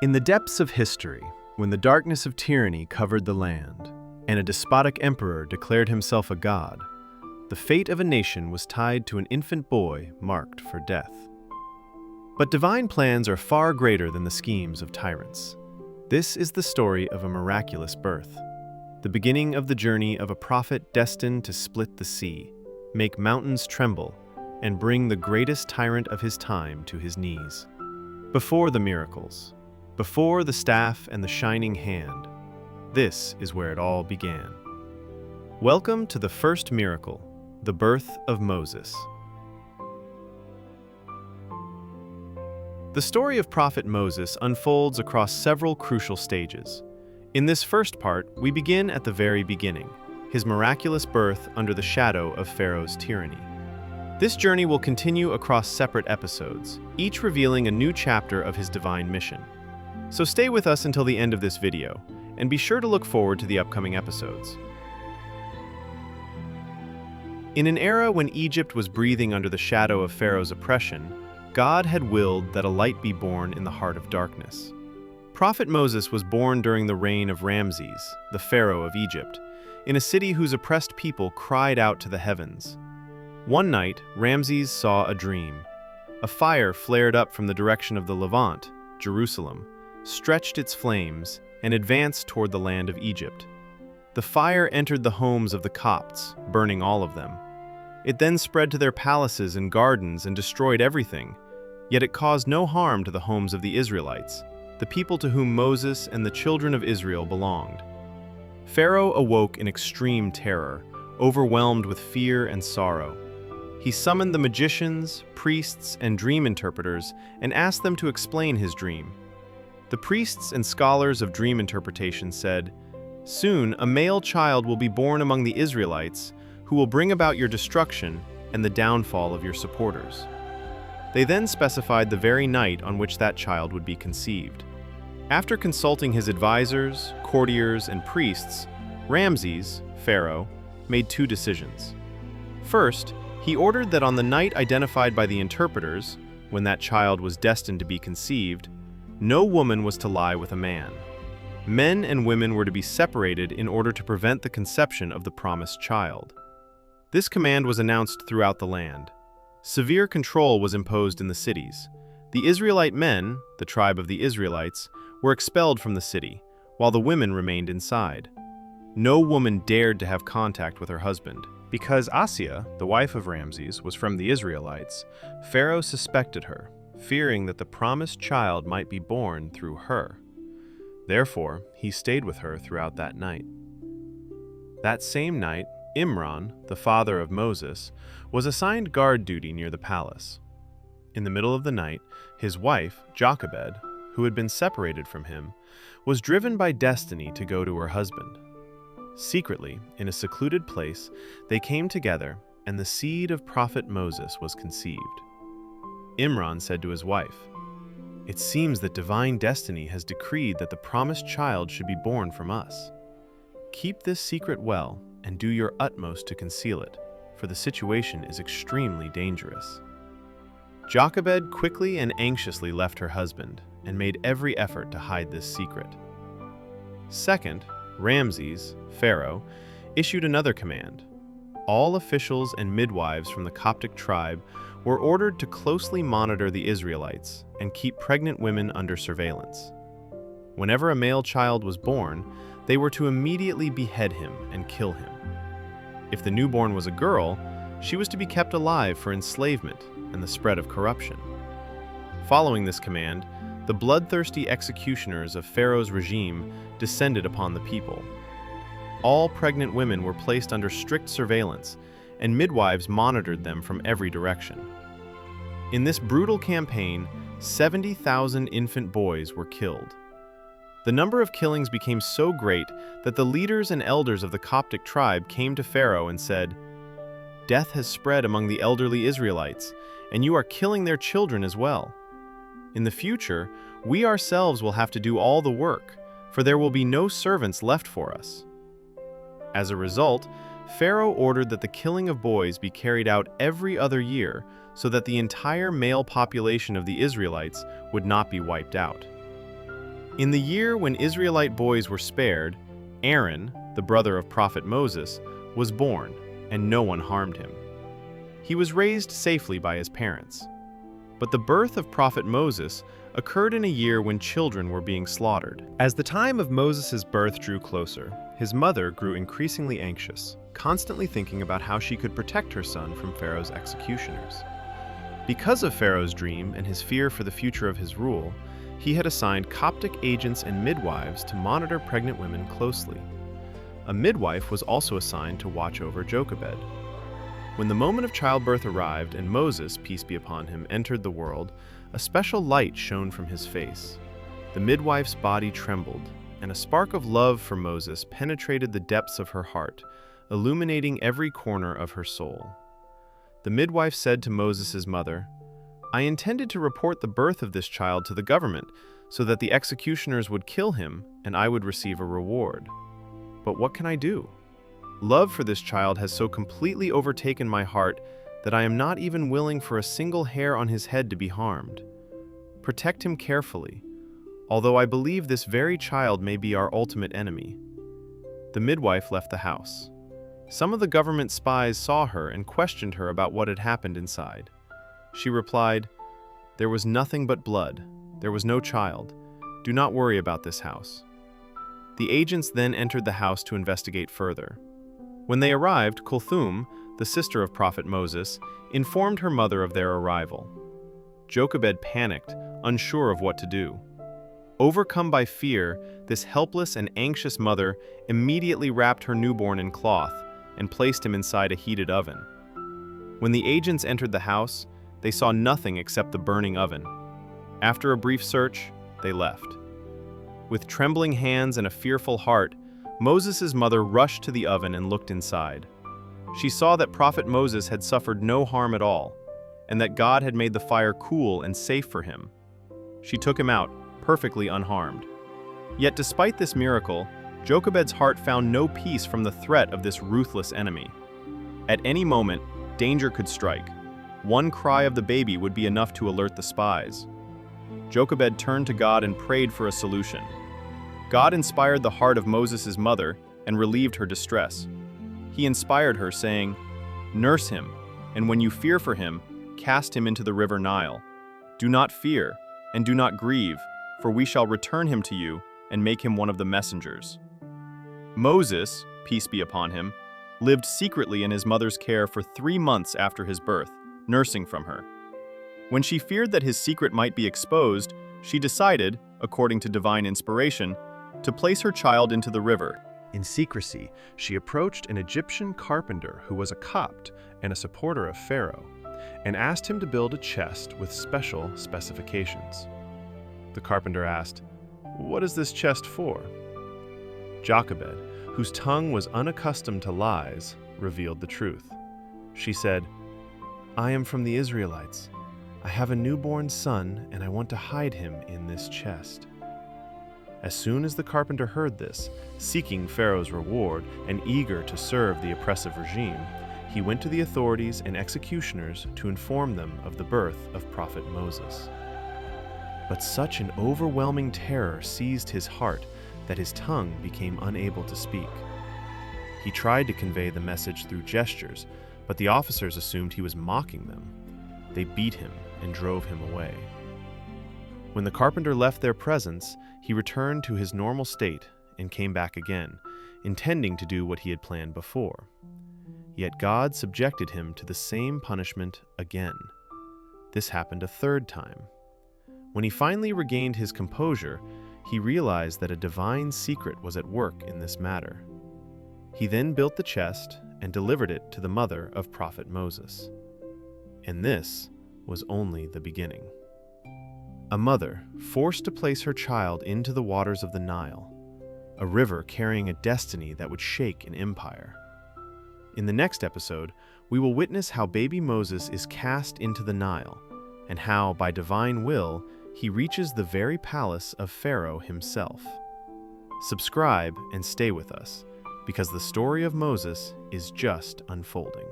In the depths of history, when the darkness of tyranny covered the land, and a despotic emperor declared himself a god, the fate of a nation was tied to an infant boy marked for death. But divine plans are far greater than the schemes of tyrants. This is the story of a miraculous birth, the beginning of the journey of a prophet destined to split the sea, make mountains tremble, and bring the greatest tyrant of his time to his knees. Before the miracles, before the staff and the shining hand, this is where it all began. Welcome to the first miracle, the birth of Moses. The story of Prophet Moses unfolds across several crucial stages. In this first part, we begin at the very beginning, his miraculous birth under the shadow of Pharaoh's tyranny. This journey will continue across separate episodes, each revealing a new chapter of his divine mission. So stay with us until the end of this video, and be sure to look forward to the upcoming episodes. In an era when Egypt was breathing under the shadow of Pharaoh's oppression, God had willed that a light be born in the heart of darkness. Prophet Moses was born during the reign of Ramses, the Pharaoh of Egypt, in a city whose oppressed people cried out to the heavens. One night, Ramses saw a dream. A fire flared up from the direction of the Levant, Jerusalem, stretched its flames, and advanced toward the land of Egypt. The fire entered the homes of the Copts, burning all of them. It then spread to their palaces and gardens and destroyed everything, yet it caused no harm to the homes of the Israelites, the people to whom Moses and the children of Israel belonged. Pharaoh awoke in extreme terror, overwhelmed with fear and sorrow. He summoned the magicians, priests, and dream interpreters and asked them to explain his dream. The priests and scholars of dream interpretation said, "Soon a male child will be born among the Israelites who will bring about your destruction and the downfall of your supporters." They then specified the very night on which that child would be conceived. After consulting his advisors, courtiers, and priests, Ramses, Pharaoh, made two decisions. First, he ordered that on the night identified by the interpreters, when that child was destined to be conceived, no woman was to lie with a man. Men and women were to be separated in order to prevent the conception of the promised child. This command was announced throughout the land. Severe control was imposed in the cities. The Israelite men, the tribe of the Israelites, were expelled from the city, while the women remained inside. No woman dared to have contact with her husband. Because Asiya, the wife of Ramses, was from the Israelites, Pharaoh suspected her, fearing that the promised child might be born through her. Therefore, he stayed with her throughout that night. That same night, Imran, the father of Moses, was assigned guard duty near the palace. In the middle of the night, his wife, Jochebed, who had been separated from him, was driven by destiny to go to her husband. Secretly, in a secluded place, they came together, and the seed of prophet Moses was conceived. Imran said to his wife, "It seems that divine destiny has decreed that the promised child should be born from us. Keep this secret well and do your utmost to conceal it, for the situation is extremely dangerous." Jochebed quickly and anxiously left her husband and made every effort to hide this secret. Second, Ramses, Pharaoh, issued another command. All officials and midwives from the Coptic tribe were ordered to closely monitor the Israelites and keep pregnant women under surveillance. Whenever a male child was born, they were to immediately behead him and kill him. If the newborn was a girl, she was to be kept alive for enslavement and the spread of corruption. Following this command, the bloodthirsty executioners of Pharaoh's regime descended upon the people. All pregnant women were placed under strict surveillance, and midwives monitored them from every direction. In this brutal campaign, 70,000 infant boys were killed. The number of killings became so great that the leaders and elders of the Coptic tribe came to Pharaoh and said, "Death has spread among the elderly Israelites, and you are killing their children as well. In the future, we ourselves will have to do all the work, for there will be no servants left for us." As a result, Pharaoh ordered that the killing of boys be carried out every other year so that the entire male population of the Israelites would not be wiped out. In the year when Israelite boys were spared, Aaron, the brother of Prophet Moses, was born, and no one harmed him. He was raised safely by his parents. But the birth of Prophet Moses occurred in a year when children were being slaughtered. As the time of Moses' birth drew closer, his mother grew increasingly anxious, constantly thinking about how she could protect her son from Pharaoh's executioners. Because of Pharaoh's dream and his fear for the future of his rule, he had assigned Coptic agents and midwives to monitor pregnant women closely. A midwife was also assigned to watch over Jochebed. When the moment of childbirth arrived and Moses, peace be upon him, entered the world, a special light shone from his face. The midwife's body trembled, and a spark of love for Moses penetrated the depths of her heart, illuminating every corner of her soul. The midwife said to Moses' mother, "I intended to report the birth of this child to the government so that the executioners would kill him and I would receive a reward. But what can I do? Love for this child has so completely overtaken my heart that I am not even willing for a single hair on his head to be harmed. Protect him carefully, although I believe this very child may be our ultimate enemy." The midwife left the house. Some of the government spies saw her and questioned her about what had happened inside. She replied, "There was nothing but blood. There was no child. Do not worry about this house." The agents then entered the house to investigate further. When they arrived, Kulthum, the sister of Prophet Moses, informed her mother of their arrival. Jochebed panicked, unsure of what to do. Overcome by fear, this helpless and anxious mother immediately wrapped her newborn in cloth and placed him inside a heated oven. When the agents entered the house, they saw nothing except the burning oven. After a brief search, they left. With trembling hands and a fearful heart, Moses' mother rushed to the oven and looked inside. She saw that Prophet Moses had suffered no harm at all, and that God had made the fire cool and safe for him. She took him out, perfectly unharmed. Yet despite this miracle, Jochebed's heart found no peace from the threat of this ruthless enemy. At any moment, danger could strike. One cry of the baby would be enough to alert the spies. Jochebed turned to God and prayed for a solution. God inspired the heart of Moses' mother and relieved her distress. He inspired her, saying, "Nurse him, and when you fear for him, cast him into the River Nile. Do not fear, and do not grieve, for we shall return him to you and make him one of the messengers." Moses, peace be upon him, lived secretly in his mother's care for 3 months after his birth, nursing from her. When she feared that his secret might be exposed, she decided, according to divine inspiration, to place her child into the river. In secrecy, she approached an Egyptian carpenter who was a Copt and a supporter of Pharaoh, and asked him to build a chest with special specifications. The carpenter asked, "What is this chest for?" Jochebed, whose tongue was unaccustomed to lies, revealed the truth. She said, "I am from the Israelites. I have a newborn son, and I want to hide him in this chest." As soon as the carpenter heard this, seeking Pharaoh's reward and eager to serve the oppressive regime, he went to the authorities and executioners to inform them of the birth of Prophet Moses. But such an overwhelming terror seized his heart that his tongue became unable to speak. He tried to convey the message through gestures, but the officers assumed he was mocking them. They beat him and drove him away. When the carpenter left their presence, he returned to his normal state and came back again, intending to do what he had planned before. Yet God subjected him to the same punishment again. This happened a 3rd time. When he finally regained his composure, he realized that a divine secret was at work in this matter. He then built the chest and delivered it to the mother of Prophet Moses. And this was only the beginning. A mother forced to place her child into the waters of the Nile, a river carrying a destiny that would shake an empire. In the next episode, we will witness how baby Moses is cast into the Nile, and how, by divine will, he reaches the very palace of Pharaoh himself. Subscribe and stay with us, because the story of Moses is just unfolding.